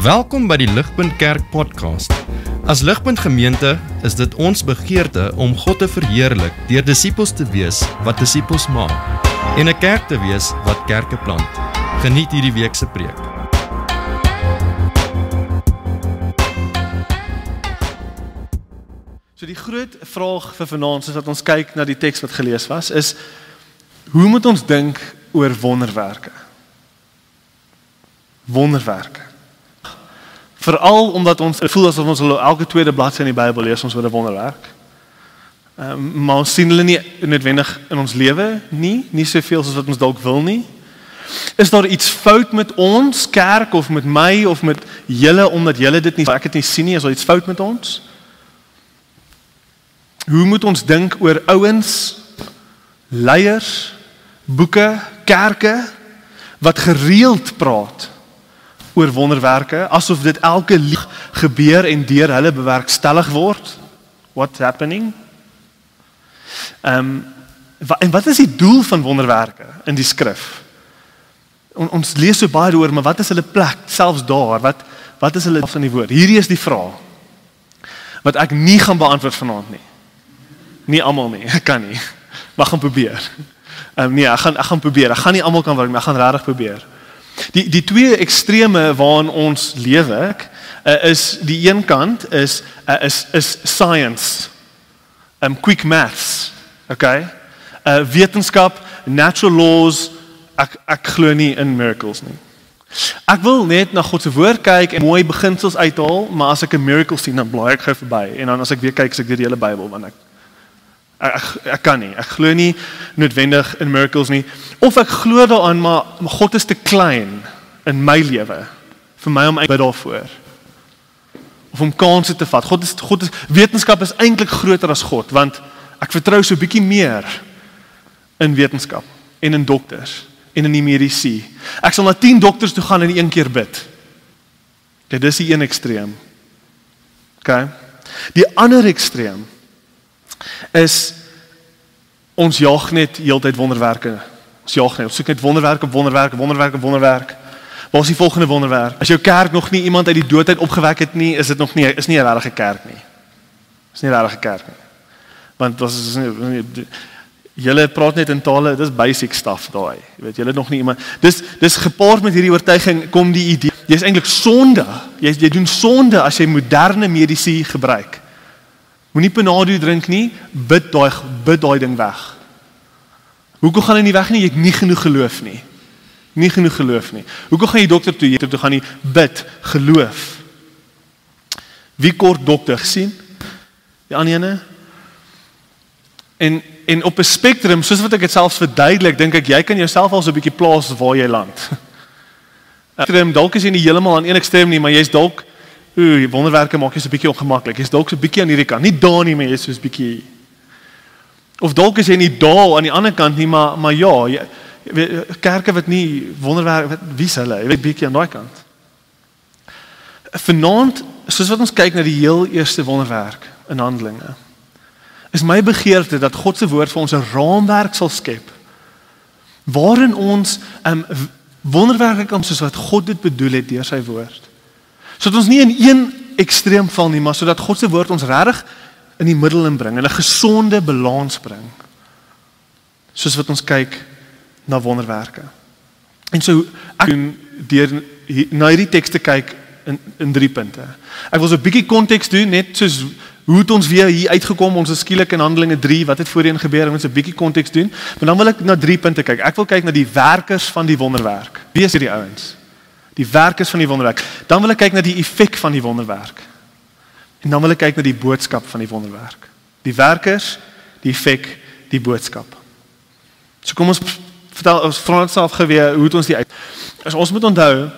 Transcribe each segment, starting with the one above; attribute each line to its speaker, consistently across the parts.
Speaker 1: Welkom by die Ligpunt Kerk podcast. As Ligpunt Gemeente is dit ons begeerte om God te verheerlik deur disippels te wees wat disippels maak en 'n kerk te wees wat kerke plant. Geniet hierdie week se preek.
Speaker 2: So die groot vraag vir vanaand, soos wat ons kyk na die teks wat gelees was, is hoe moet ons dink oor wonderwerke? Wonderwerke. Veral omdat ons voel asof ons elke tweede bladsy in die Bybel lees ons oor 'n wonderwerk. Maar ons sien hulle nie noodwendig in ons lewe nie soveel soos wat ons dalk wil nie. Is daar iets fout met ons kerk of met my of met julle omdat julle dit nie, ek het nie sien nie, is daar iets fout met ons? Hoe moet ons dink oor ouens, leiers, boeke, kerke wat gereeld praat oor wonderwerke, asof dit elke lieg gebeur en deur hulle bewerkstellig word? What's happening? En wat is die doel van wonderwerke in die skrif? Ons lees so baie oor, maar wat is hulle plek, selfs daar, wat is hulle in die woord? Hierdie is die vraag, wat ek nie gaan beantwoord vanaand nie. Nie almal nie, ek kan nie, maar ek gaan probeer. Nee, ek gaan probeer, ek gaan nie almal kan werk, maar ek gaan regtig probeer. Die twee extreme waarin ons lewe, is die een kant is science, quick maths, okay? Wetenskap, natural laws, ek glo nie in miracles nie. Ek wil net na God se woord kyk en mooi beginsels uithaal, maar as ek 'n miracle sien, dan blaai ek gou verby, en dan as ek weer kyk, as ek deur die hele Bybel, want ek kan nie, ek glo nie noodwendig in miracles nie, of ek glo daaraan, maar God is te klein in my lewe, vir my om bid daarvoor, of om kanse te vat. Wetenskap is eintlik groter as God, want ek vertrou so bietjie meer in wetenskap, en in dokters, en in die mediese. Ek sal na 10 dokters toe gaan en 1 keer bid. Okay, dis die een ekstreem. Okay? Die ander ekstreem is, ons jaag net heeltyd wonderwerke. Ons jaag net, ons soek net wonderwerk. Waar is die volgende wonderwerk? As jou kerk nog nie iemand uit die dood uit opgewek het nie, is nie 'n regte kerk nie. Is nie 'n regte kerk nie. Want julle praat net in tale, dis basic stuff daai. Jy weet, julle het nog nie iemand. Dis gepaard met hierdie oortuiging kom die idee. Jy's eintlik sonde. Jy doen sonde as jy moderne mediese gebruik. Moenie Panado drink nie, bid daai ding weg. Hoekom gaan hy nie weg nie? Jy het nie genoeg geloof nie. Nie genoeg geloof nie. Hoekom gaan jy dokter toe gaan nie? Bid, geloof. Wie kort dokter gesien? Die ander ene? En op 'n spektrum, soos wat ek dit selfs verduidelik, dink ek, jy kan jouself al so 'n bietjie plaas waar jy land. Dalk is jy nie heeltemal aan een ekstreem nie, maar jy's dalk wonderwerke maak jy so 'n bietjie ongemaklik. Jy's dalk so 'n bietjie aan hierdie kant. Nie daar nie, maar jy's so 'n bietjie. Of dalk is jy nie daar aan die ander kant nie, maar ja, kerke wat nie wonderwerke, wie is hulle? Jy weet bietjie aan daai kant. Vanaand, soos wat ons kyk na die heel eerste wonderwerk in Handelinge, is my begeerte dat God se woord vir ons 'n raamwerk sal skep waarin ons wonderwerke kan soos wat God dit bedoel het deur sy woord. Sodat ons nie in een ekstreem val nie, maar sodat God se woord ons regtig in die middel inbring, in 'n gesonde balans bring. Soos wat ons kyk na wonderwerke. En so ek doen deur na hierdie teks te kyk in 3 punte. Ek wil so 'n bietjie konteks doen, net soos hoe het ons weer hier uitgekom, ons is skielik in Handelinge 3, wat het voorheen gebeur, ek wil so 'n bietjie konteks doen, maar dan wil ek na 3 punte kyk. Ek wil kyk na die werkers van die wonderwerk. Wie is hierdie ouens? Die werkers van die wonderwerk. Dan wil ek kyk na die effek van die wonderwerk. En dan wil ek kyk na die boodskap van die wonderwerk. Die werkers, die effek, die boodskap. So kom ons vra ons self geweer, hoe het ons die uit? As ons moet onthou,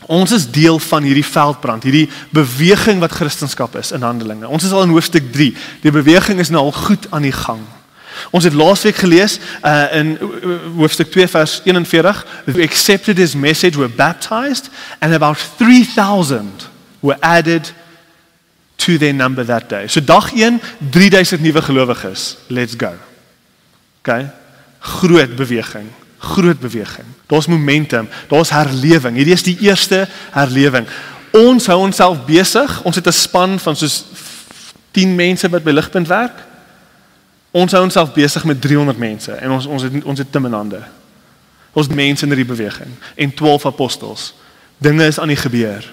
Speaker 2: ons is deel van hierdie veldbrand, hierdie beweging wat Christendom is in Handelinge. Ons is al in hoofstuk 3. Die beweging is nou al goed aan die gang. Ons het laasweek gelees in hoofstuk 2 vers 41, who accepted his message were baptized and about 3,000 were added to their number that day. So dag 1, 3,000 nuwe gelowiges. Let's go. Okay? Groot beweging. Daar's momentum, daar's herlewing. Hierdie is die eerste herlewing. Ons hou onsself besig. Ons het 'n span van soos 10 mense wat by Ligpunt werk. Ons hou onsself besig met 300 mense en ons het Tim en hande. Ons mense in hierdie beweging en 12 apostels. Dinge is aan die gebeur.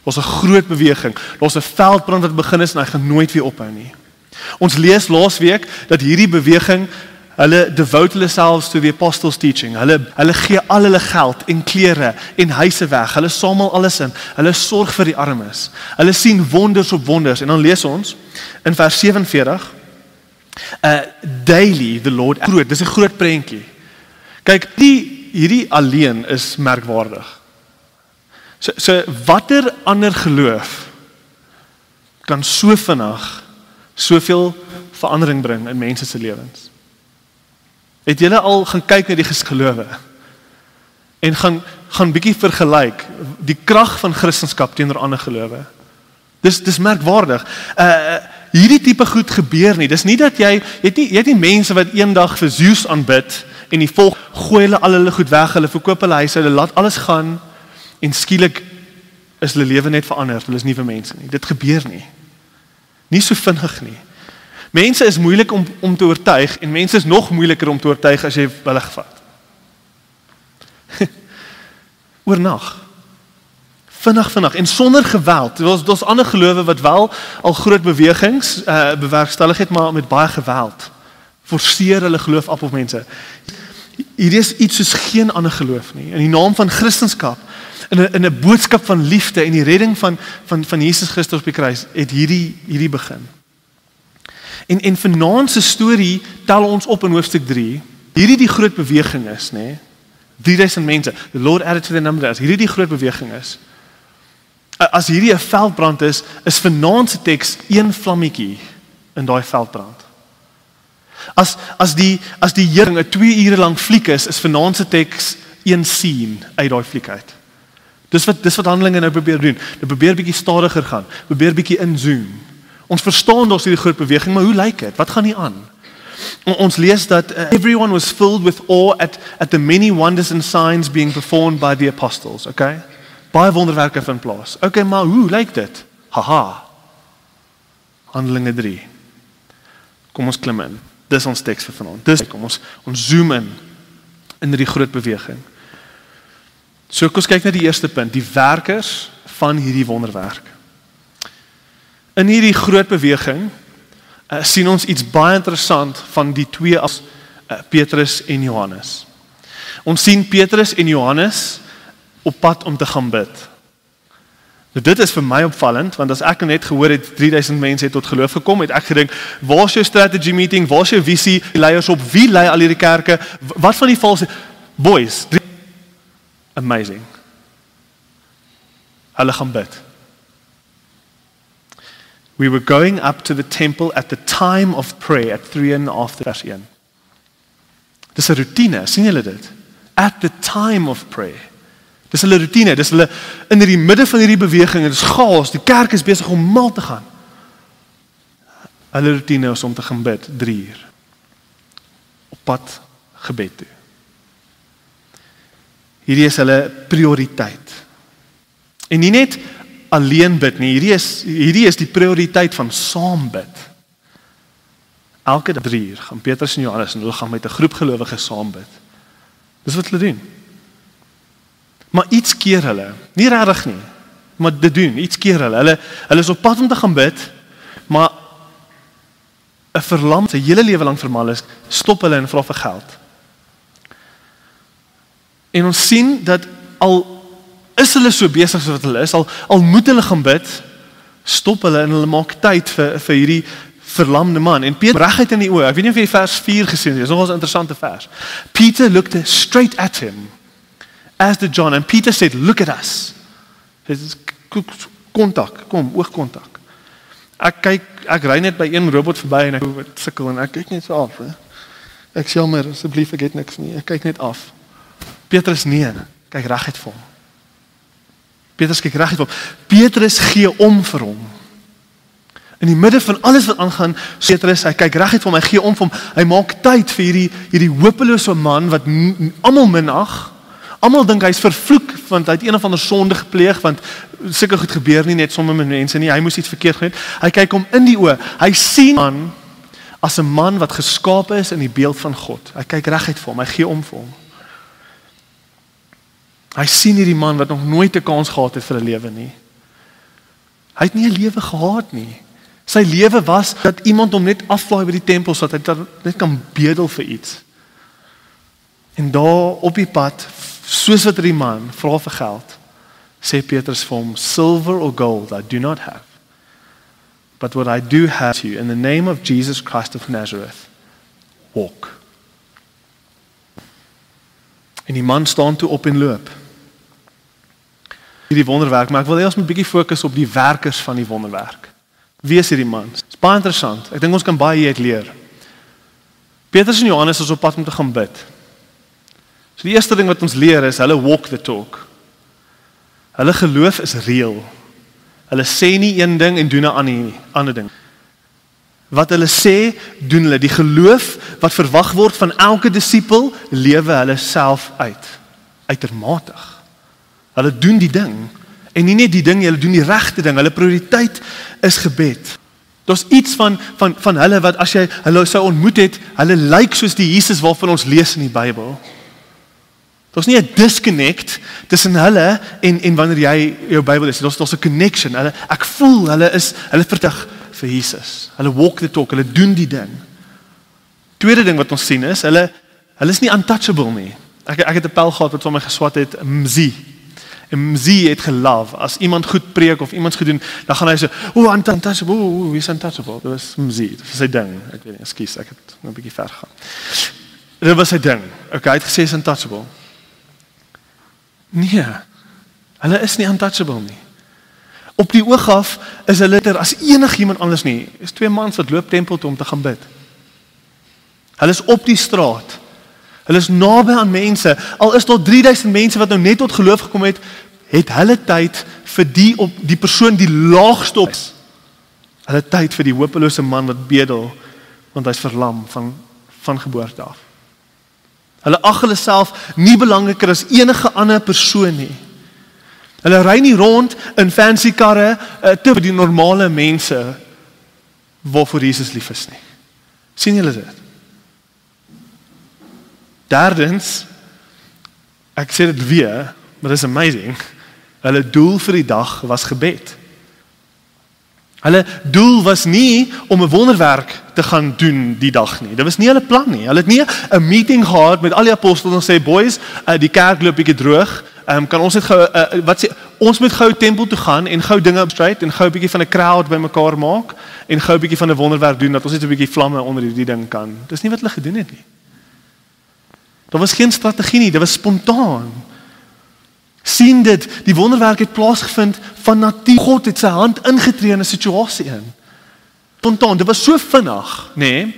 Speaker 2: Ons 'n groot beweging. Ons 'n veldbrand wat begin is en hy gaan nooit weer ophou nie. Ons lees laasweek dat hierdie beweging, hulle devote hulle selves to the apostles' teaching. Hulle gee al hulle geld en klere en huise weg. Hulle samel alles in. Hulle sorg vir die armes. Hulle sien wonders op wonders. En dan lees ons in vers 47, daily the Lord, groot, dis 'n groot prentjie. Kyk, hierdie alleen is merkwaardig. So watter ander geloof kan so vinnig soveel verandering bring in mense se lewens? Het julle al gaan kyk na die gelowe en gaan bietjie vergelyk die krag van Christendom teenoor ander gelowe? Dis merkwaardig. Hierdie tipe goed gebeur nie. Dis nie dat jy het nie mense wat eendag vir Zeus aanbid en die volk gooi hulle al hulle goed weg, hulle verkoop hulle huise, hulle laat alles gaan en skielik is hulle lewe net verander. Hulle is nie vir mense nie. Dit gebeur nie. Nie so vinnig nie. Mense is moeilik om te oortuig en mense is nog moeiliker om te oortuig as jy hulle gevat. Oornag. Vinnig en sonder geweld. Daar's ander gelowe wat wel al groot bewegings bewerkstellig het, maar met baie geweld. Forceer hulle geloof op mense. Hier is iets soos geen ander geloof nie. In die naam van Christendom, in 'n boodskap van liefde en die redding van Jesus Christus op die kruis, het hierdie begin. En vanaand se storie tel ons op in hoofstuk 3, hierdie die groot beweging is, nê? 3000 mense, the Lord added to the number, as hierdie die groot beweging is. As hierdie 'n veldbrand is vanaand se teks een vlammetjie in daai veldbrand. As die hering 'n 2 ure lank fliek is vanaand se teks een scene uit daai fliek uit. Dis wat Handelinge nou probeer doen. Dit probeer bietjie stadiger gaan, probeer bietjie inzoom. Ons verstaan daar's hierdie groot beweging, maar hoe lyk dit? Wat gaan nie aan? Ons lees dat everyone was filled with awe at the many wonders and signs being performed by the apostles, okay? Baie wonderwerke vind plaas. Okay, maar hoe lyk dit? Haha. Handelinge 3. Kom ons klim in. Dis ons teks vir vanaand. Kom ons zoom in hierdie groot beweging. So kom ons kyk na die eerste punt, die werkers van hierdie wonderwerk. In hierdie groot beweging sien ons iets baie interessant van die twee as Petrus en Johannes. Ons sien Petrus en Johannes op pad om te gaan bid. Nou dit is vir my opvallend, want as ek net gehoor het 3000 mense het tot geloof gekom, het ek gedink, waar is jou strategy meeting, waar is jou visie, leiers op, wie lei al hierdie kerke, wat van die valse, boys, amazing. Hulle gaan bid. We were going up to the temple at the time of prayer at 3:30 vers 1. Dis 'n routine, sien julle dit? At the time of prayer. Dis hulle routine, dis hulle in die midde van hierdie beweging, dit is chaos, die kerk is besig om mal te gaan. Hulle routine is om te gaan bid 3 uur. Op pad gebed toe. Hierdie is hulle prioriteit. En nie net alleen bid nie, hierdie is die prioriteit van saam bid. Elke dag 3 uur gaan Petrus en Johannes en hulle gaan met 'n groep gelowiges saam bid. Dis wat hulle doen. Maar iets keer hulle, nie regtig nie, maar dit doen, iets keer hulle is op pad om te gaan bid, maar 'n verlam, sy hele lewe lang vermal is, stop hulle en vra vir geld. En ons sien dat al is hulle so besig soos wat hulle is, al moet hulle gaan bid, stop hulle en hulle maak tyd vir hierdie verlamde man. En Peter reguit in die oë, ek weet nie of jy vers 4 gesien het, dis nogal 'n interessante vers. Peter looked straight at him, as did John, and Peter said, look at us. Dit is kontak, kom, oogkontak. Ek ry net by een robot verby en ek sukkel en ek kyk net so af. Ek sê jammer, asseblief, ek het niks nie, ek kyk net af. Petrus nee, kyk reguit vir hom. Petrus kyk reguit vir hom. Petrus gee om vir hom. In die midde van alles wat aangaan, Petrus, hy kyk reguit vir hom, hy gee om vir hom. Hy maak tyd vir hierdie hopelose man wat almal minag, Almal dink hy's vervloek want hy het een of ander sonde gepleeg, want sulke goed gebeur nie net sommer met mense nie. Hy moes iets verkeerd gedoen het. Hy kyk hom in die oë. Hy sien man as 'n man wat geskape is in die beeld van God. Hy kyk reguit vir hom, hy gee om vir hom. Hy sien hierdie man wat nog nooit 'n kans gehad het vir 'n lewe nie. Hy het nie 'n lewe gehad nie. Sy lewe was dat iemand hom net aflaai by die tempel sodat hy net kan bedel vir iets. En daar op die pad, soos wat die man vra vir geld, sê Petrus vir hom, silver or gold I do not have, but what I do have to you, in the name of Jesus Christ of Nazareth, walk. En die man staan toe op en loop. Hierdie wonderwerk, maar ek wil hê ons moet 'n bietjie fokus op die werkers van die wonderwerk. Wie is hierdie man? Dit is baie interessant. Ek dink ons kan baie hieruit leer. Petrus en Johannes is op pad om te gaan bid. So die eerste ding wat ons leer is, hulle walk the talk. Hulle geloof is reël. Hulle sê nie een ding en doen 'n ander ding. Wat hulle sê, doen hulle. Die geloof wat verwag word van elke disipel, lewe hulle self uit. Uitermatig. Hulle doen die ding. En nie net die ding, hulle doen die regte ding. Hulle prioriteit is gebed. Daar's iets van hulle wat as jy hulle sou ontmoet het, hulle lyk soos die Jesus waarvan ons lees in die Bybel. Daar's nie 'n disconnect tussen hulle en wanneer jy jou Bybel lees. Daar's 'n connection. Ek voel hulle vertig vir Jesus. Hulle walk the talk, hulle doen die ding. Tweede ding wat ons sien is, hulle is nie untouchable nie. Ek het 'n pel gehad wat vir my geswat het, Mzi. En Mzi het gelove. As iemand goed preek of iemand goed doen, dan gaan hy sê, untouchable, wie is untouchable? Dit was Mzi, dit was sy ding. Ek weet nie, ekskuus, ek het nou 'n bietjie ver gegaan. Dit was sy ding. Okay, hy het gesê is untouchable. Nee, hulle is nie untouchable nie. Op die oog af is hulle er as enigiemand anders nie. Is 2 mans wat loop tempel toe om te gaan bid. Hulle is op die straat. Hulle is naby aan mense. Al is daar 3000 mense wat nou net tot geloof gekom het hulle tyd vir die persoon die laagste op is. Hulle tyd vir die hopelose man wat bedel, want hy's verlam van geboorte af. Hulle ag hulle self nie belangriker as enige ander persoon nie. Hulle ry nie rond in fancy karre te die normale mense waarvoor Jesus lief is nie. Sien julle dit? Derdens, ek sê dit weer, maar dit is amazing, hulle doel vir die dag was gebed. Hulle doel was nie om 'n wonderwerk te gaan doen die dag nie. Dit was nie hulle plan nie. Hulle het nie 'n meeting gehad met al die apostels en sê, boys, die kerk loop bietjie droog. Kan ons net gou ons moet gou tempel toe gaan en gou dinge opstryd en gou 'n bietjie van 'n crowd bymekaar maak en gou 'n bietjie van 'n wonderwerk doen dat ons net 'n bietjie vlamme onder hierdie ding kan. Dis nie wat hulle gedoen het nie. Daar was geen strategie nie, dit was spontaan. Sien dit, die wonderwerk het plaasgevind van natuur. God het sy hand ingetree in 'n situasie in. Spontaan, dit was so vinnig, nê?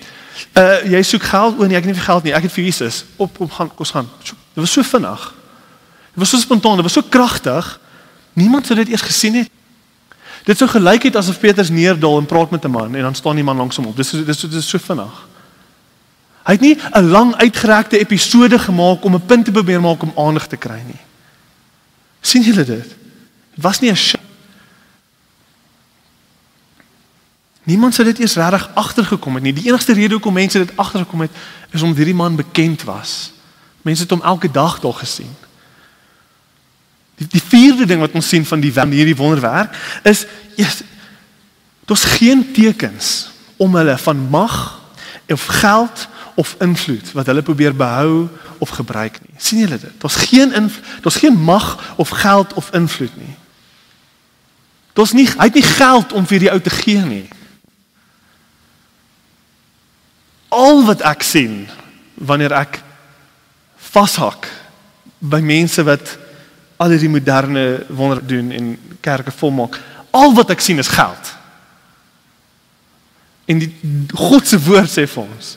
Speaker 2: Jy soek geld, nee, ek het nie vir geld nie, ek het vir Jesus. Gaan, kom gaan. Dit was so vinnig. Dit was so spontaan, dit was so kragtig. Niemand sou dit eers gesien het. Dit sou gelyk het asof Petrus neerdal en praat met 'n man en dan staan die man langs hom op. Dit is so vinnig. Hy het nie 'n lang uitgerekte episode gemaak om 'n punt te probeer maak om aandag te kry nie. Sien julle dit? Dit was nie 'n show. Niemand sou dit eers regtig agtergekom het nie. Die enigste rede hoekom mense dit agtergekom het, is omdat hierdie man bekend was. Mense het hom elke dag daar gesien. Die vierde ding wat ons sien van hierdie wonderwerk is, daar's geen tekens om hulle van mag of geld of invloed wat hulle probeer behou of gebruik nie. Sien julle dit? Daar's geen mag of geld of invloed nie. Hy het nie geld om vir die ou te gee nie. Al wat ek sien wanneer ek vashak by mense wat al die moderne wonder doen en kerke volmaak, al wat ek sien is geld. En die God se woord sê vir ons,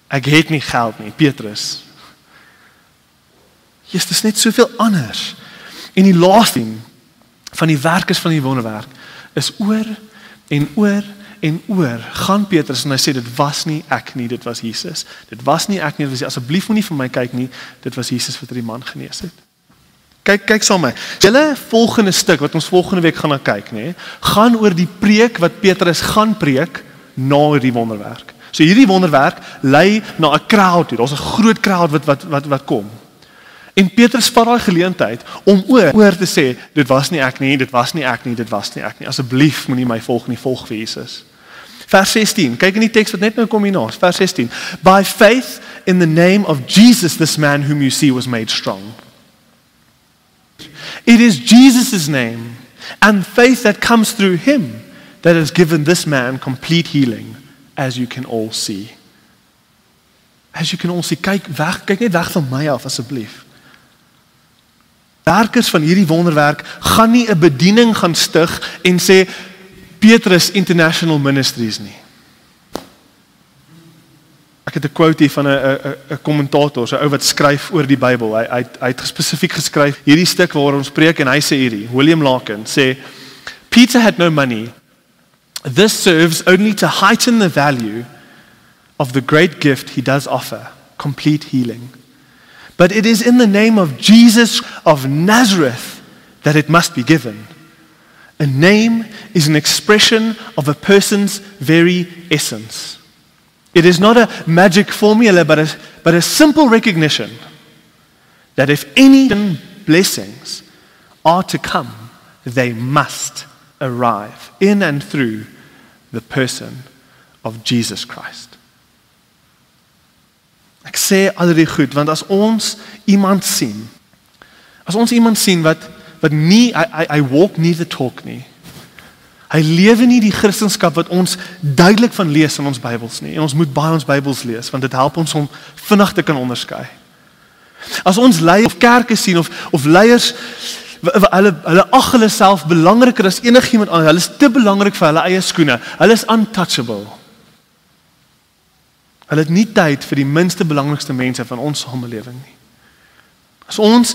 Speaker 2: ek het nie geld nie, Petrus. Dit is net soveel anders. En die laaste ding van die werkers van die wonderwerk is oor en oor en oor gaan Petrus en hy sê, dit was nie ek nie, dit was Jesus. Dit was nie ek nie, dit was, asseblief moenie vir my kyk nie, dit was Jesus wat die man genees het. Kyk saam met my. Julle volgende stuk, wat ons volgende week gaan na kyk, gaan oor die preek wat Petrus gaan preek, na hierdie wonderwerk. So hierdie wonderwerk lei na 'n crowd toe, daar's 'n groot crowd wat kom. En Petrus vat daai geleentheid om oor te sê, dit was nie ek nie, dit was nie ek nie, dit was nie ek nie. Asseblief moenie my volg nie, volg vir Jesus. Vers 16, kyk in die teks wat net nou kom hierna, vers 16. By faith in the name of Jesus, this man whom you see was made strong. It is Jesus' name and faith that comes through him that has given this man complete healing, as you can all see. As you can all see, kyk net weg van my af asseblief. Werkers van hierdie wonderwerk gaan nie 'n bediening gaan stig en sê Petrus International Ministries nie. Ek het 'n quote hier van 'n kommentator, so 'n ou wat skryf oor die Bybel. Hy het spesifiek geskryf hierdie stuk waar ons preek en hy sê hierdie, William Larkin sê, Peter had no money. This serves only to heighten the value of the great gift he does offer, complete healing. But it is in the name of Jesus of Nazareth that it must be given. A name is an expression of a person's very essence. It is not a magic formula, but a simple recognition that if any blessings are to come, they must arrive in and through the person of Jesus Christ. Ek sê al die goed, want as ons iemand sien wat nie, hy walk nie the talk nie, hy lewe nie die Christendskap wat ons duidelik van lees in ons Bybels nie, en ons moet baie ons Bybels lees, want dit help ons om vinnig te kan onderskei. As ons leiers of kerke sien, of leiers, hulle ag hulle self belangriker as enigiemand anders, hulle is te belangrik vir hulle eie skoene, hulle is untouchable. Hulle het nie tyd vir die minste belangrikste mense van ons samelewing nie. As ons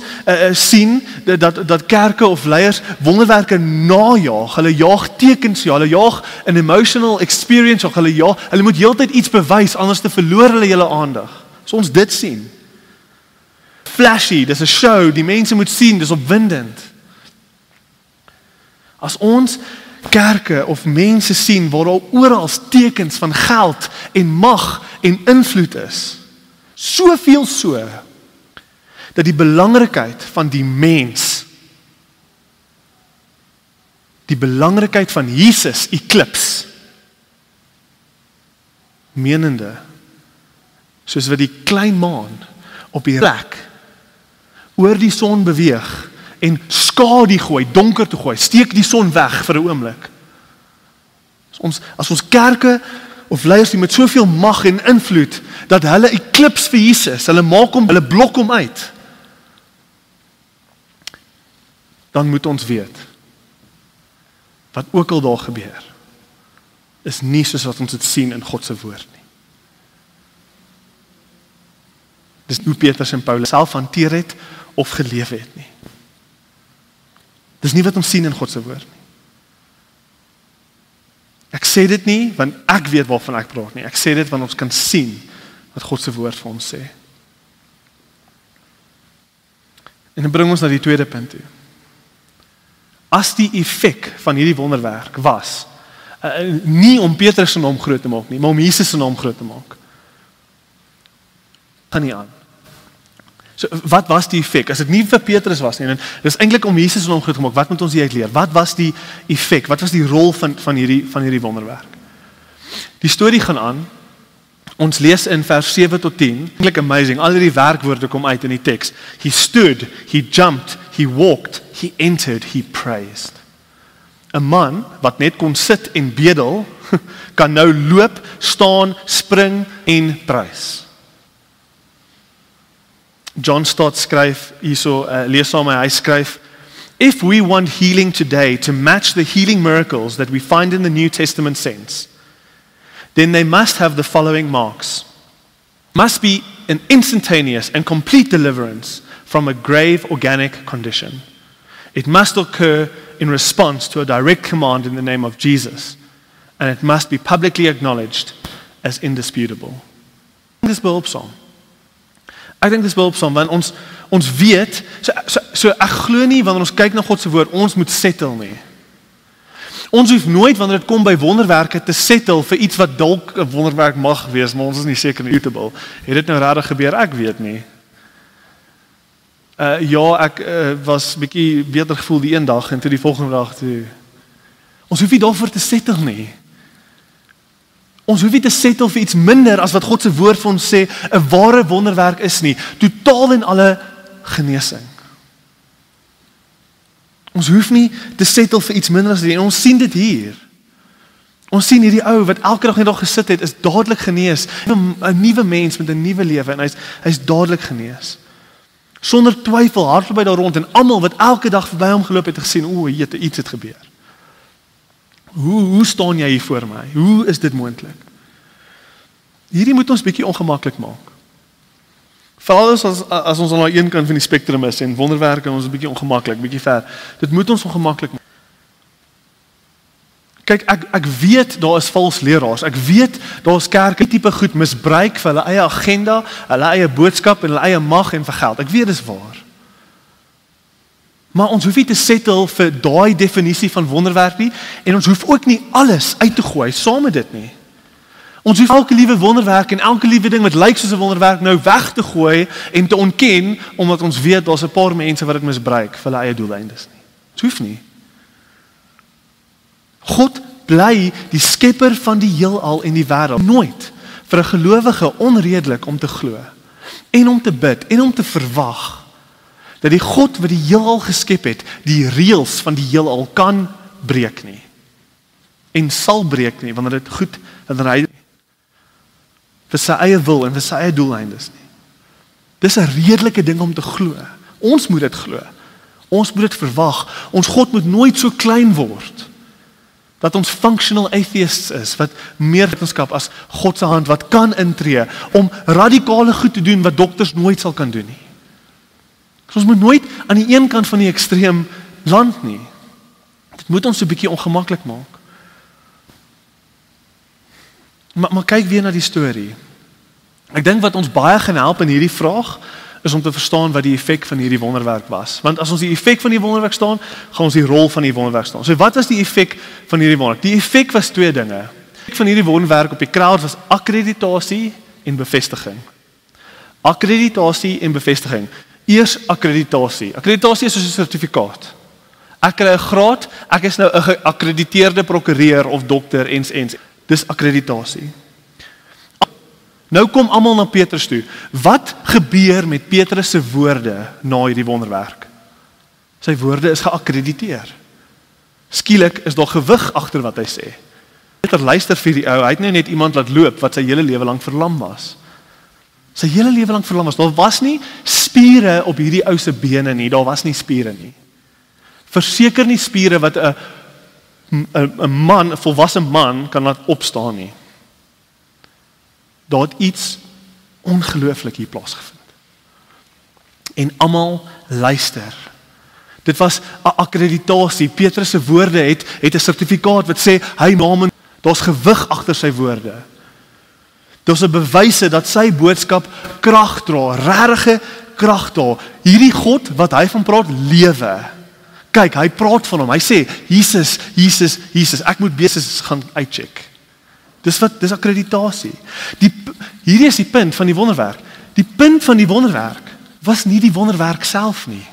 Speaker 2: sien dat kerke of leiers wonderwerke najaag, hulle jaag tekens, hulle jaag an emotional experience, hulle moet heeltyd iets bewys, anders te verloor hulle julle aandag. As ons dit sien, flashy, dis 'n show, die mense moet sien, dis opwindend. As ons kerke of mense sien waar daar oral tekens van geld en mag en invloed is, soveel so, dat die belangrikheid van die mens, die belangrikheid van Jesus eklips, menende, soos wat die klein maan op die plek oor die son beweeg en skadu gooi, donker te gooi, steek die son weg vir 'n oomblik. As ons kerke of leiers die met soveel mag en invloed, dat hulle eklips vir Jesus, hulle blok hom uit, dan moet ons weet, wat ook al daar gebeur, is nie soos wat ons dit sien in God se woord nie. Dis hoe Petrus en Paulus self hanteer het, of geleef het nie. Dis nie wat ons sien in God se woord nie. Ek sê dit nie, want ek weet waarvan ek praat nie. Ek sê dit, want ons kan sien, wat God se woord vir ons sê. En dan bring ons na die tweede punt toe. As die effek van hierdie wonderwerk was, nie om Petrus se naam groot te maak nie, maar om Jesus se naam groot te maak, gaan nie aan. So, wat was die effek? As dit nie vir Petrus was nie, en dis eintlik om Jesus se naam groot te maak, wat moet ons hieruit leer? Wat was die effek? Wat was die rol van hierdie wonderwerk? Die storie gaan aan. Ons lees in vers 7 tot 10, eintlik amazing, al die werkwoorde kom uit in die teks. He stood, he jumped, he walked, he entered, he praised. 'n Man wat net kon sit en bedel, kan nou loop, staan, spring en prys. John Stott skryf hierso, lees saam met my, hy skryf, if we want healing today to match the healing miracles that we find in the New Testament saints, then they must have the following marks. Must be an instantaneous and complete deliverance from a grave organic condition. It must occur in response to a direct command in the name of Jesus. and it must be publicly acknowledged as indisputable. Dis behulpsaam. Ek dink dis behulpsaam want ons weet, so ek glo nie wanneer ons kyk na God se woord, ons moet settle nie. Ons hoef nooit wanneer dit kom by wonderwerke te settle vir iets wat dalk 'n wonderwerk mag wees, maar ons is nie seker nie suitable. Het dit nou regtig gebeur? Ek weet nie. Ja, ek was bietjie beter gevoel die een dag en toe die volgende dag toe. Ons hoef nie daarvoor te settle nie. Ons hoef nie te settle vir iets minder as wat God se woord vir ons sê 'n ware wonderwerk is nie. Totaal en alle genesing. Ons hoef nie te settle vir iets minder as dit. En ons sien dit hier. Ons sien hierdie ou wat elke dag net daar gesit het, is dadelik genees. 'n nuwe mens met 'n nuwe lewe en hy's dadelik genees. Sonder twyfel hardloop hy daar rond en almal wat elke dag verby hom geloop het gesien, iets het gebeur. Hoe staan jy hier voor my? Hoe is dit moontlik? Hierdie moet ons bietjie ongemaklik maak. Veral as ons aan die een kant van die spektrum is en wonderwerke ons is bietjie ongemaklik, bietjie ver. Dit moet ons ongemaklik maak. Kyk, ek weet daar is vals leraars. Ek weet daar is kerke tipe goed misbruik vir hulle eie agenda, hulle eie boodskap en hulle eie mag en vir geld. Ek weet dis waar. Maar ons hoef nie te settle vir daai definisie van wonderwerk nie en ons hoef ook nie alles uit te gooi saam met dit nie. Ons hoef elke liewe wonderwerk en elke liewe ding wat lyk soos 'n wonderwerk nou weg te gooi en te ontken omdat ons weet daar's 'n paar mense wat dit misbruik vir hulle eie doeleindes nie. Dit hoef nie. God bly die skepper van die heelal en die wêreld. Nooit vir 'n gelowige onredelik om te glo en om te bid en om te verwag dat die God wat die heelal geskep het, die reëls van die heelal kan breek nie. En sal breek nie, wanneer dit goed, wanneer hy vir sy eie wil en vir sy eie doeleindes nie. Dis 'n redelike ding om te glo. Ons moet dit glo. Ons moet dit verwag. Ons God moet nooit so klein word dat ons functional atheists is, wat meer wetenskap as God se hand wat kan intree om radikale goed te doen wat dokters nooit sal kan doen nie. So ons moet nooit aan die een kant van die ekstreem land nie. Dit moet ons 'n bietjie ongemaklik maak. Maar kyk weer na die storie. Ek dink wat ons baie gaan help in hierdie vraag is om te verstaan wat die effek van hierdie wonderwerk was. Want as ons die effek van die wonderwerk staan, gaan ons die rol van die wonderwerk staan. So wat was die effek van hierdie wonderwerk? Die effek was twee dinge. Die effek van hierdie wonderwerk op die crowd was akkreditasie en bevestiging. Akkreditasie en bevestiging. Eers akkreditasie. Akkreditasie is soos 'n sertifikaat. Ek kry 'n graad, ek is nou 'n geakkrediteerde prokureur of dokter ens. Dis akkreditasie. Nou kom almal na Petrus toe. Wat gebeur met Petrus se woorde na hierdie wonderwerk? Sy woorde is geakkrediteer. Skielik is daar gewig agter wat hy sê. Petrus luister vir die ou, hy het nou net iemand laat loop wat sy hele lewe lank verlam was. Sy hele lewe lank verlam was. Daar was nie spiere op hierdie ou se bene nie, daar was nie spiere nie. Verseker nie spiere wat 'n man, 'n volwasse man kan laat opstaan nie. Daar het iets ongelooflik hier plaasgevind. En almal luister. Dit was 'n akkreditasie. Petrus se woorde het 'n sertifikaat wat sê hy naam, daar's gewig agter sy woorde. Daar's 'n bewyse dat sy boodskap krag dra, regte krag dra. Hierdie God wat hy van praat, lewe. Kyk, hy praat van hom. Hy sê Jesus, Jesus, Jesus. Ek moet besig gaan uitcheck. Dis akkreditasie. Hierdie is die punt van die wonderwerk. Die punt van die wonderwerk was nie die wonderwerk self nie.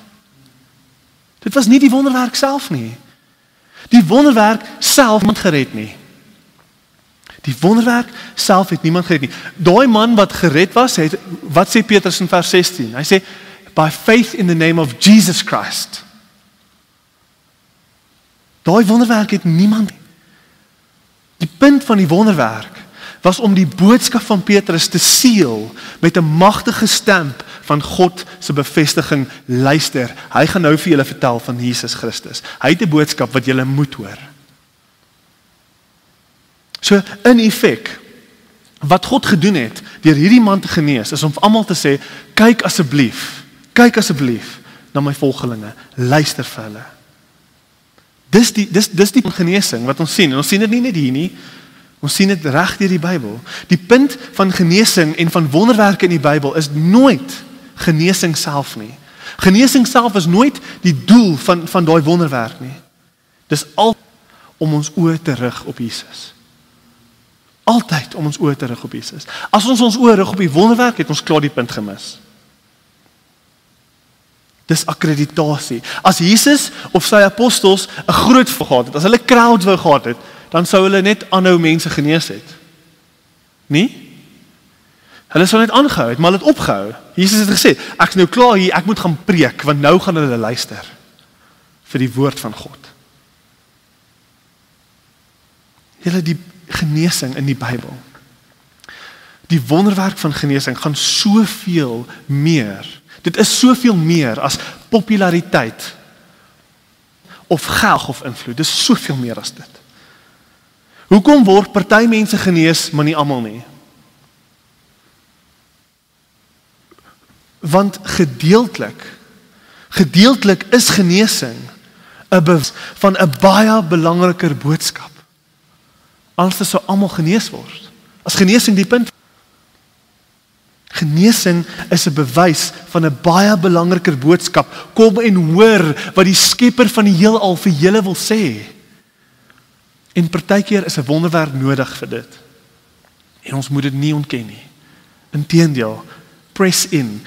Speaker 2: Dit was nie die wonderwerk self nie. Die wonderwerk self het niemand gered nie. Die wonderwerk self het niemand gered nie. Daai man wat gered was, wat sê Petrus in vers 16? Hy sê, by faith in the name of Jesus Christ. Daai wonderwerk het niemand. Die punt van die wonderwerk was om die boodskap van Petrus te seël met 'n magtige stamp van God se bevestiging. Luister, hy gaan nou vir julle vertel van Jesus Christus. Hy het 'n boodskap wat julle moet hoor. So in effek, wat God gedoen het deur hierdie man te genees, is om almal te sê, kyk asseblief na my volgelinge, luister vir hulle. Dis die genesing wat ons sien. En ons sien dit nie net hier nie. Ons sien dit reg deur die Bybel. Die punt van genesing en van wonderwerke in die Bybel is nooit genesing self nie. Genesing self is nooit die doel van daai wonderwerk nie. Dis altyd om ons oë te rig op Jesus. Altyd om ons oë te rig op Jesus. As ons oë rig op die wonderwerk, het ons klaar die punt gemis. Dis akkreditasie. As Jesus of sy apostels 'n groot gehad het, as hulle crowd wou gehad het, dan sou hulle net aanhou mense genees het. Nie? Hulle sou net aangehou het, maar hulle het opgehou. Jesus het gesê, ek is nou klaar hier, ek moet gaan preek, want nou gaan hulle luister vir die woord van God. Julle, die genesing in die Bybel, die wonderwerk van genesing gaan soveel meer. Dit is soveel meer as populariteit of geld of invloed. Dit is soveel meer as dit. Hoekom word party mense genees, maar nie almal nie? Want gedeeltelik is genesing 'n bewys van 'n baie belangriker boodskap. Anders sou almal genees word. As genesing die punt. Genesing is 'n bewys van 'n baie belangriker boodskap. Kom en hoor wat die Skepper van die heelal vir julle wil sê. En partykeer is 'n wonderwerk nodig vir dit. En ons moet dit nie ontken nie. Inteendeel, press in.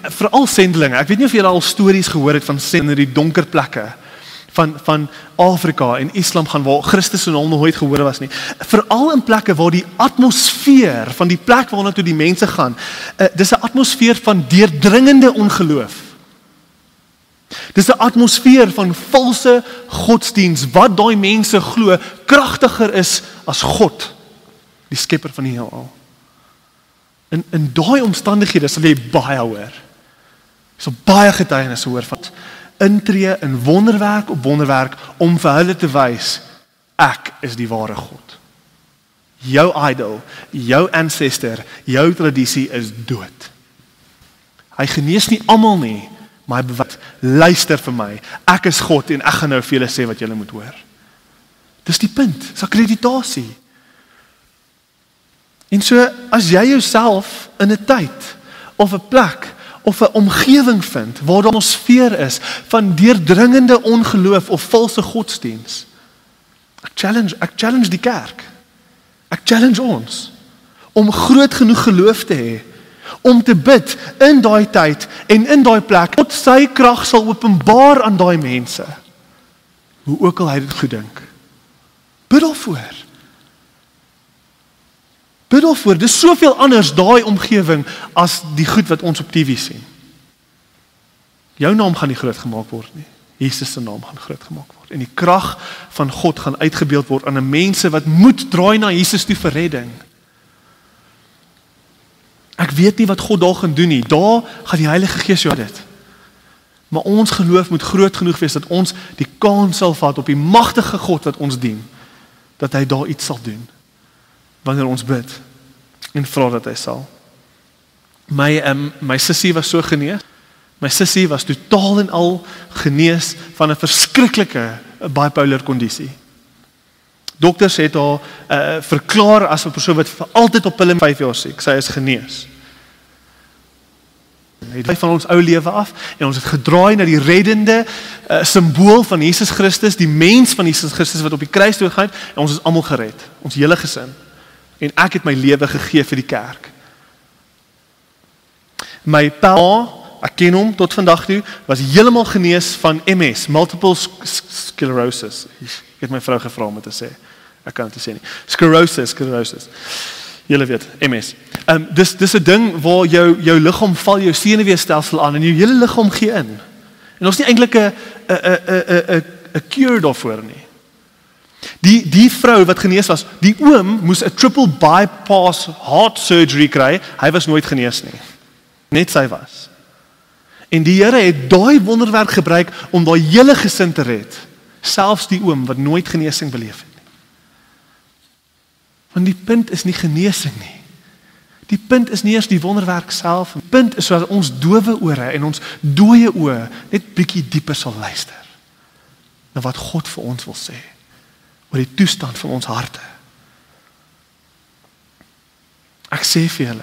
Speaker 2: Veral sendelinge. Ek weet nie of julle al stories gehoor het van sendelinge in die donker plekke van Afrika en Islam gaan waar Christus en hom nooit gehoor was nie. Veral in plekke waar die atmosfeer van die plek waarna toe die mense gaan, dis 'n atmosfeer van deurdringende ongeloof. Dis 'n atmosfeer van valse godsdiens wat daai mense glo kragtiger is as God, die Skepper van die heelal. In daai omstandighede sal jy baie hoor. Jy sal baie getuienisse hoor van intree in wonderwerk op wonderwerk om vir hulle te wys, ek is die ware God. Jou idol, jou ancestor, jou tradisie is dood. Hy genees nie almal nie, maar hy bewys, luister vir my, ek is God en ek gaan nou vir julle sê wat julle moet hoor. Dis die punt, dis akkreditasie. En so, as jy jouself in 'n tyd, of 'n plek, of 'n omgewing vind, waar daar 'n atmosfeer is, van deurdringende ongeloof, of valse godsdiens, ek challenge die kerk, ek challenge ons, om groot genoeg geloof te hê, om te bid, in daai tyd, en in daai plek, tot sy krag sal openbaar aan daai mense, hoe ook al hy dit goed dink. Bid daarvoor. Bid daarvoor, dis soveel anders daai omgewing as die goed wat ons op TV sien. Jou naam gaan nie groot gemaak word nie. Jesus se naam gaan groot gemaak word. En die krag van God gaan uitgebeeld word aan 'n mense wat moet draai na Jesus toe vir redding. Ek weet nie wat God daar gaan doen nie. Daar gaan die Heilige Gees jou dit. Maar ons geloof moet groot genoeg wees dat ons die kans sal vat op die magtige God wat ons dien, dat hy daar iets sal doen. Wanneer ons bid en vra dat hy sal. My sussie was so genees. My sussie was totaal en al genees van 'n verskriklike bipolar kondisie. Dokters het haar verklaar as 'n persoon wat vir altyd op pille 5 jaar siek. Sy is genees. Het van ons ou lewe af en ons het gedraai na die reddende simbool van Jesus Christus, die mens van Jesus Christus wat op die kruis toe gegaan het, en ons is almal gered, ons hele gesin. En ek het my lewe gegee vir die kerk. My pa, ek ken hom tot vandag toe, was heeltemal genees van MS, multiple sclerosis. Ek het my vrou gevra om te sê. Ek kan dit sê nie. Sclerosis. Julle weet, MS. Dis 'n ding waar jou liggaam val jou senuweestelsel aan en jou hele liggaam gee in. En ons nie eintlik 'n cure daarvoor nie. Die vrou wat genees was, die oom moes 'n triple bypass heart surgery kry. Hy was nooit genees nie. Net sy was. En die Here het daai wonderwerk gebruik om daai hele gesin te red. Selfs die oom wat nooit genesing beleef het nie. Want die punt is nie genesing nie. Die punt is nie eers die wonderwerk self. Die punt is sodat ons dowe ore en ons dooie oë net bietjie dieper sal luister. na wat God vir ons wil sê, oor die toestand van ons harte. Ek sê vir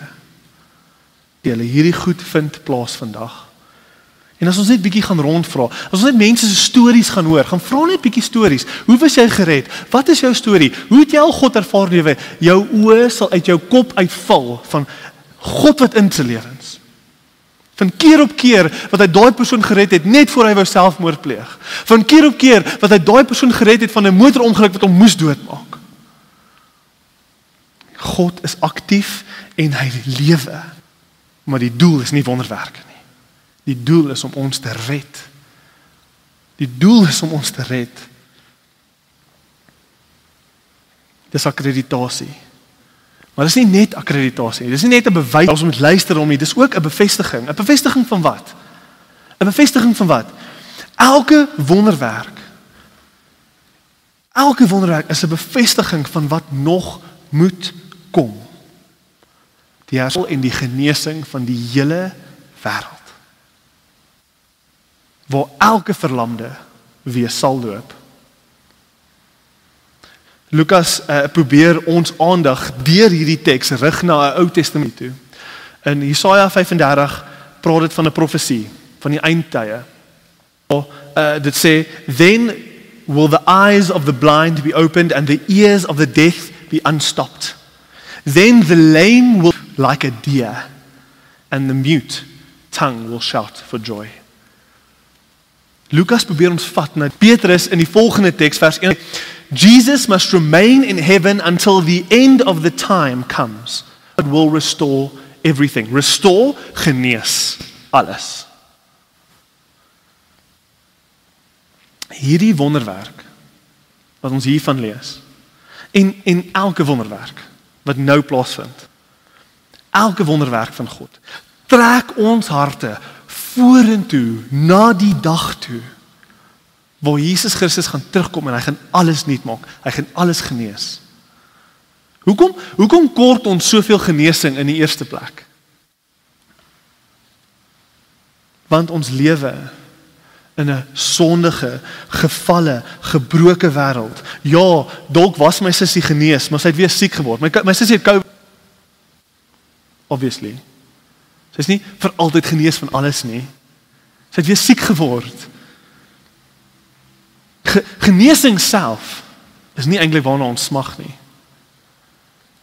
Speaker 2: julle, hierdie goed vind plaas vandag. En as ons net bietjie gaan rondvra, as ons net mense se stories gaan hoor, gaan vra net bietjie stories. Hoe was jy gered? Wat is jou storie? Hoe het jy al God ervaar in jou lewe? Jou oë sal uit jou kop uitval van God wat in sy lewens. Van keer op keer wat hy daai persoon gered het net voor hy wou selfmoord pleeg. Van keer op keer wat hy daai persoon gered het van 'n motorongeluk wat hom moes doodmaak. God is aktief en hy lewe. Maar die doel is nie wonderwerke nie. Die doel is om ons te red. Die doel is om ons te red. Dis akkreditasie. Maar dis nie net akkreditasie, dis nie net 'n bewys ons moet luister om nie, dis ook 'n bevestiging. 'n Bevestiging van wat? 'n Bevestiging van wat? Elke wonderwerk is 'n bevestiging van wat nog moet kom. Die herstel en die genesing van die hele wêreld. Waar elke verlamde weer sal loop. Lukas probeer ons aandag deur hierdie teks rig na 'n Ou Testament toe. In Jesaja 35 praat dit van 'n profesie van die eindtye. Dit sê, "Then will the eyes of the blind be opened and the ears of the deaf be unstopped. Then the lame will like a deer and the mute tongue will shout for joy." Lukas probeer ons vat na Petrus in die volgende teks vers 1. Jesus must remain in heaven until the end of the time comes. God will restore everything. Restore, genees, alles. Hierdie wonderwerk wat ons hiervan lees, en elke wonderwerk wat nou plaasvind, elke wonderwerk van God, trek ons harte vorentoe na die dag toe, waar Jesus Christus gaan terugkom en hy gaan alles nuut maak, hy gaan alles genees. Hoekom kort ons soveel genesing in die eerste plek? Want ons lewe in 'n sondige, gevalle, gebroke wêreld. Ja, dalk was my sussie genees, maar sy het weer siek geword. My sussie het COVID. Obviously. Sy is nie vir altyd genees van alles nie. Sy het weer siek geword. Genesing self is nie eintlik waarna ons smag nie.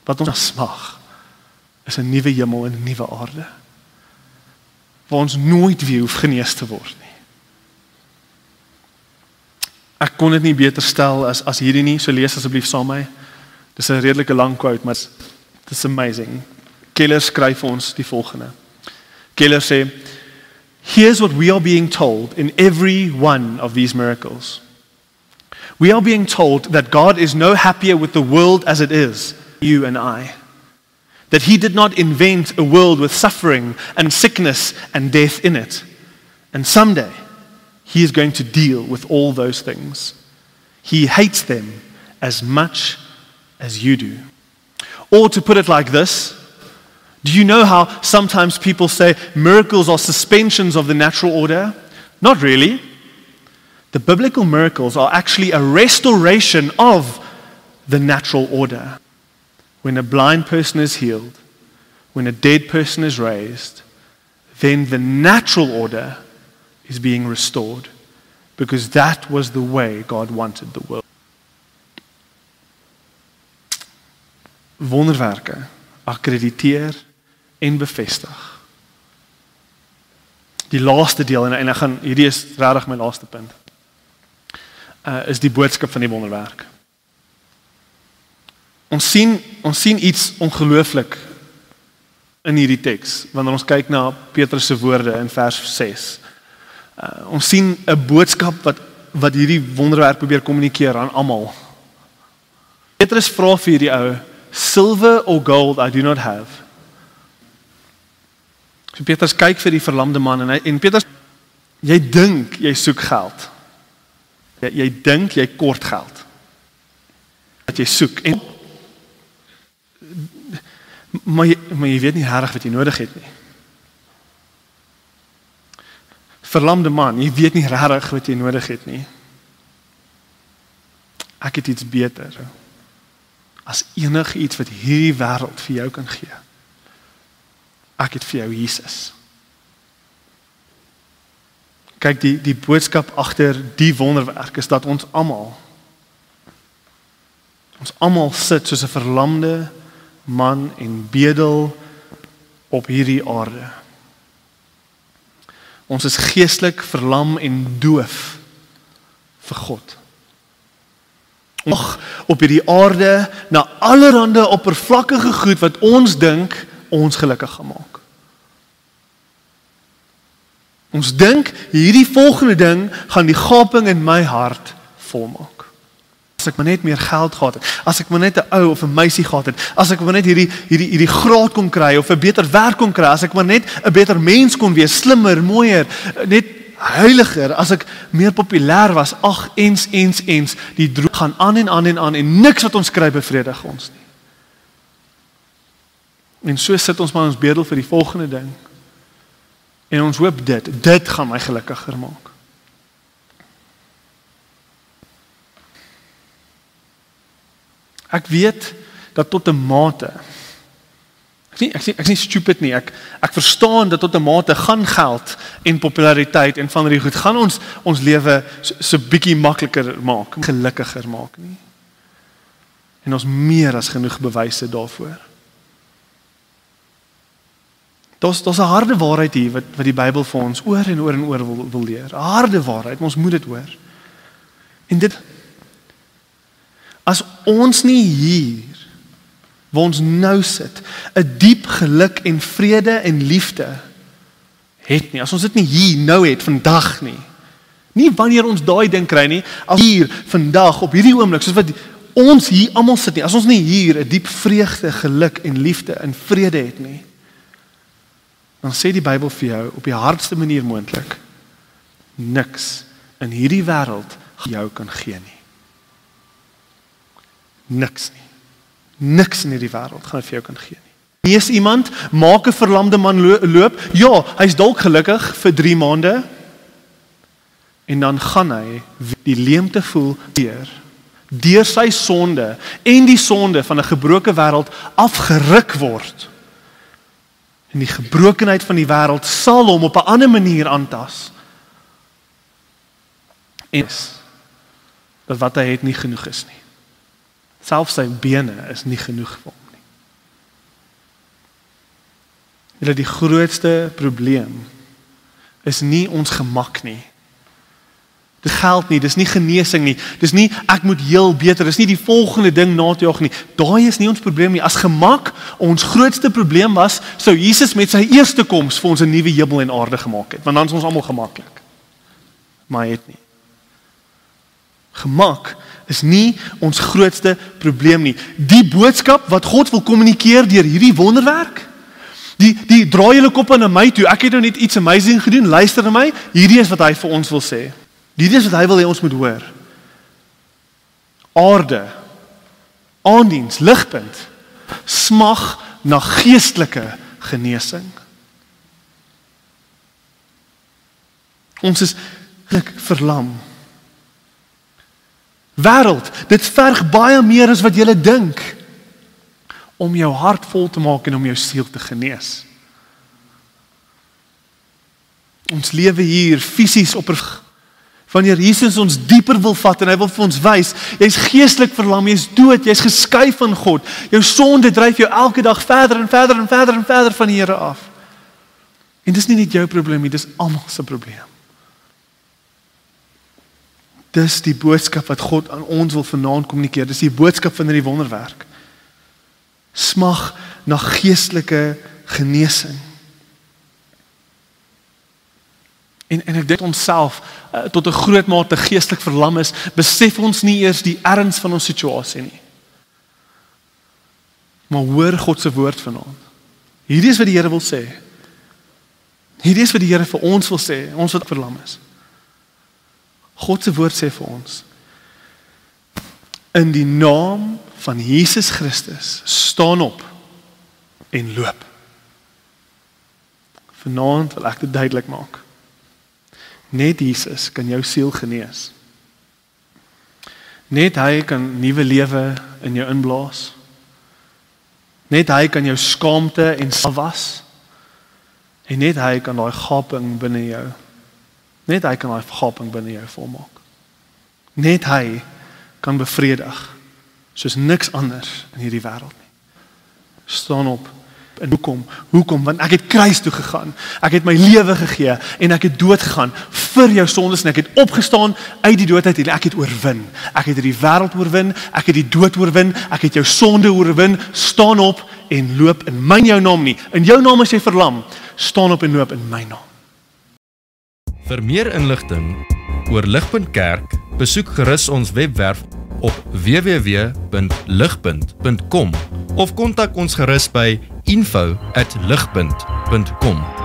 Speaker 2: Wat ons smag is 'n nuwe hemel en 'n nuwe aarde. Waar ons nooit weer hoef genees te word nie. Ek kon dit nie beter stel as hierdie nie, so lees asseblief saam met my. Dis 'n redelike lang quote, maar it's amazing. Keller skryf vir ons die volgende. Keller sê, "Here's what we are being told in every one of these miracles. We are being told that God is no happier with the world as it is, you and I. That he did not invent a world with suffering and sickness and death in it. And someday, he is going to deal with all those things. He hates them as much as you do." Or to put it like this, do you know how sometimes people say miracles are suspensions of the natural order? Not really. The biblical miracles are actually a restoration of the natural order. When a blind person is healed, when a dead person is raised, then the natural order is being restored, because that was the way God wanted the world. Wonderwerke akkrediteer en bevestig. Die laaste deel, en ek gaan, hierdie is regtig my laaste punt, is die boodskap van die wonderwerk. Ons sien iets ongelooflik in hierdie teks, wanneer ons kyk na Petrus se woorde in vers 6. Ons sien 'n boodskap wat hierdie wonderwerk probeer kommunikeer aan almal. Petrus vra vir hierdie ou, "Silver or gold I do not have." So Petrus kyk vir die verlamde man en Petrus, jy dink jy soek geld. Jy dink jy kort geld. Dat jy soek. Maar jy weet nie regtig wat jy nodig het nie. Verlamde man, jy weet nie regtig wat jy nodig het nie. Ek het iets beter as enige iets wat hierdie wêreld vir jou kan gee. Ek het vir jou Jesus. Kyk, die boodskap agter die wonderwerk is dat ons almal sit soos 'n verlamde man en bedel op hierdie aarde. Ons is geestelik verlam en doof vir God. Ons op hierdie aarde na allerhande oppervlakkige goed wat ons dink ons gelukkig gaan maak. Ons dink hierdie volgende ding gaan die gaping in my hart volmaak. As ek maar net meer geld gehad het, as ek maar net 'n ou of 'n meisie gehad het, as ek maar net hierdie graad kon kry of 'n beter werk kon kry, as ek maar net 'n beter mens kon wees, slimmer, mooier, net heiliger, as ek meer populêr was, ens, die droom gaan aan en niks wat ons kry bevredig ons nie. En so sit ons maar ons bedel vir die volgende ding. En ons hoop dit gaan my gelukkiger maak. Ek weet dat tot 'n mate, ek is nie stupid nie, ek verstaan dat tot 'n mate gaan geld en populariteit en van die goed gaan ons lewe so bietjie makliker maak, gelukkiger maak nie. En ons meer as genoeg bewyse daarvoor. Daar's 'n harde waarheid hier wat die Bybel vir ons oor en oor wil leer. 'n Harde waarheid, ons moet dit hoor. En dit, as ons nie hier, waar ons nou sit, 'n diep geluk en vrede en liefde het nie, as ons dit nie hier nou het, vandag nie wanneer ons daai ding kry nie, as hier, vandag, op hierdie oomblik, soos wat ons hier almal sit nie, as ons nie hier 'n diep vreugde, geluk en liefde en vrede het nie, dan sê die Bybel vir jou op die hardste manier moontlik, niks in hierdie wêreld jou kan gee nie. Niks nie. Niks in hierdie wêreld gaan vir jou kan gee nie. Lees iemand, maak 'n verlamde man loop, ja, hy's dalk gelukkig vir 3 maande, en dan gaan hy die leemte voel deur sy sonde en die sonde van 'n gebroke wêreld afgeruk word. En die gebrokenheid van die wêreld sal hom op 'n ander manier aantas. En dat wat hy het nie genoeg is nie. Selfs sy bene is nie genoeg vir hom nie. Julle, die grootste probleem is nie ons gemak nie. Dit geld nie, dis nie genesing nie, dis nie ek moet heel beter, dis nie die volgende ding na te jaag nie. Daai is nie ons probleem nie. As gemak ons grootste probleem was, sou Jesus met sy eerste koms vir ons 'n nuwe hemel en aarde gemaak het, want dan is ons almal gemaklik. Maar hy het nie. Gemak is nie ons grootste probleem nie. Die boodskap wat God wil kommunikeer deur hierdie wonderwerk, die draai julle koppe na my toe, ek het nou net iets amazing gedoen, luister na my, hierdie is wat hy vir ons wil sê. Hierdie is wat hy wil hê ons moet hoor. Aarde, aandiens, ligpunt, smag na geestelike genesing. Ons is verlam. Wêreld, dit verg baie meer as wat jy dink om jou hart vol te maak en om jou siel te genees. Ons lewe hier fisies wanneer Jesus ons dieper wil vat en hy wil vir ons wys, jy's geestelik verlam, jy's dood, jy's geskei van God. Jou sonde dryf jou elke dag verder en verder van die Here af. En dis nie net jou probleem nie, dis almal se probleem. Dis die boodskap wat God aan ons wil vanaand kommunikeer. Dis die boodskap van hierdie wonderwerk. Smag na geestelike genesing. En ek dink onsself tot 'n groot mate geestelik verlam is, besef ons nie eers die erns van ons situasie nie. Maar hoor God se woord vanaand. Hierdie is wat die Here wil sê. Hierdie is wat die Here vir ons wil sê, ons wat verlam is. God se woord sê vir ons, in die naam van Jesus Christus, staan op en loop. Vanaand wil ek dit duidelik maak. Net Jesus kan jou siel genees. Net hy kan nuwe lewe in jou inblaas. Net hy kan jou skaamte en was. En net hy kan daai gaping binne jou. Net hy kan daai gaping binne jou volmaak. Net hy kan bevredig soos niks anders in hierdie wêreld nie. Staan op. En hoekom? Want ek het kruis toe gegaan. Ek het my lewe gegee en ek het dood gegaan vir jou sondes en ek het opgestaan uit die dood uit en ek het oorwin. Ek het die wêreld oorwin, ek het die dood oorwin, ek het jou sonde oorwin. Staan op en loop in my jou naam nie. In jou naam as jy verlam, staan op en loop in my naam.
Speaker 1: Vir meer inligting oor Ligpunt Kerk, besoek gerus ons webwerf op www.ligpunt.com of kontak ons gerus by info@ligpunt.com.